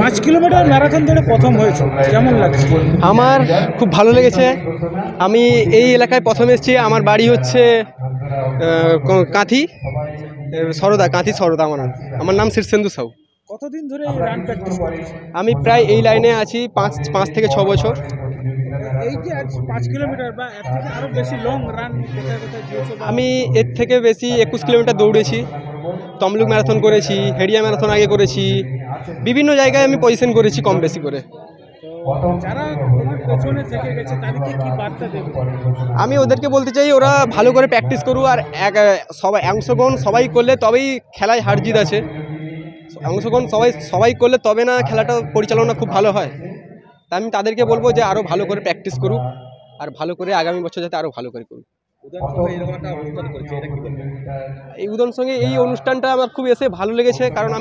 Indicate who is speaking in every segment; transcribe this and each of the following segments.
Speaker 1: 5 kilometre marathon দৌড়ে প্রথম হয়েছে, কেমন লাগছে?
Speaker 2: আমার খুব ভালো লেগেছে। আমি এই এলাকায় প্রথম এসেছি। আমার বাড়ি হচ্ছে কাঁথি সরদা। আমার নাম শীর্ষেন্দু সাউ।
Speaker 1: কতদিন ধরে এই রান প্র্যাকটিস করছেন?
Speaker 2: আমি প্রায় এই লাইনে আছি 5 থেকে 6 বছর।
Speaker 1: এই যে আজ 5 কিলোমিটার বা এর থেকে আরো বেশি লং রান কোথায় কোথায় দিয়েছো?
Speaker 2: আমি এর থেকে বেশি 21 কিলোমিটার দৌড়েছি। তমলুক ম্যারাথন করেছি, হেডিয়া ম্যারাথন আগে করেছি, বিভিন্ন জায়গায় আমি পজিশন করেছি কম বেশি করে।
Speaker 1: তো যারা তোমার পেছনে থেকে গেছে তাদেরকে কি বার্তা দেবে?
Speaker 2: আমি ওদেরকে বলতে চাই ওরা ভালো করে প্র্যাকটিস করুক, আর অংশগ্রহণ সবাই করলে তবেই খেলায় হার জিত আছে। অংশগ্রহণ সবাই করলে তবে না খেলাটা পরিচালনা খুব ভালো হয়। তা আমি তাদেরকে বলবো যে আরও ভালো করে প্র্যাকটিস করুক, আর ভালো করে আগামী বছর যাতে আরও ভালো করে করুক। এই উদন সঙ্গে এই অনুষ্ঠানটা আমার খুব এসে ভালো লেগেছে, কারণ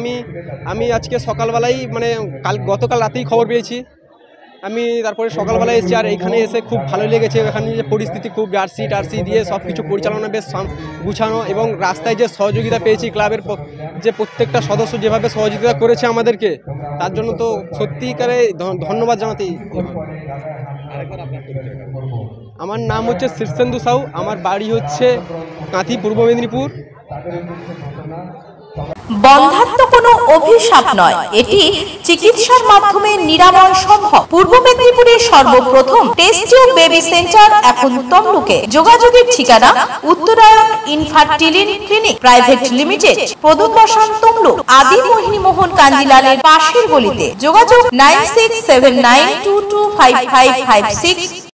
Speaker 2: আমি আজকে সকালবেলায় গতকাল রাতেই খবর পেয়েছি। আমি তারপরে সকালবেলায় এসেছি, আর এখানে এসে খুব ভালো লেগেছে। এখানে যে পরিস্থিতি খুব টার্সি দিয়ে সব কিছু পরিচালনা বেশ গুছানো, এবং রাস্তায় যে সহযোগিতা পেয়েছি ক্লাবের যে প্রত্যেকটা সদস্য যেভাবে সহযোগিতা করেছে আমাদেরকে, তার জন্য তো সত্যিকারে ধন্যবাদ জানাতেই। আমার নাম হচ্ছে শীর্ষেন্দু সাউ। আমার বাড়ি হচ্ছে কাঁথি, পূর্ব মেদিনীপুর।
Speaker 3: বন্ধ্যাত্ব কোনো অভিশাপ নয়, এটি চিকিৎসার মাধ্যমে নিরাময় সম্ভব। পূর্ব মেদিনীপুরের সর্বপ্রথম টেস্ট টিউব বেবি সেন্টার এখন তমলুকে। যোগাযোগের ঠিকানা উত্তরায়ণ ইনফার্টিলিটি ক্লিনিক প্রাইভেট লিমিটেড, প্রদুম বসান, তমলুক। আদি মোহিনী মোহন কাঞ্জিলালের পাশের গলিতে। যোগাযোগ 9679225556।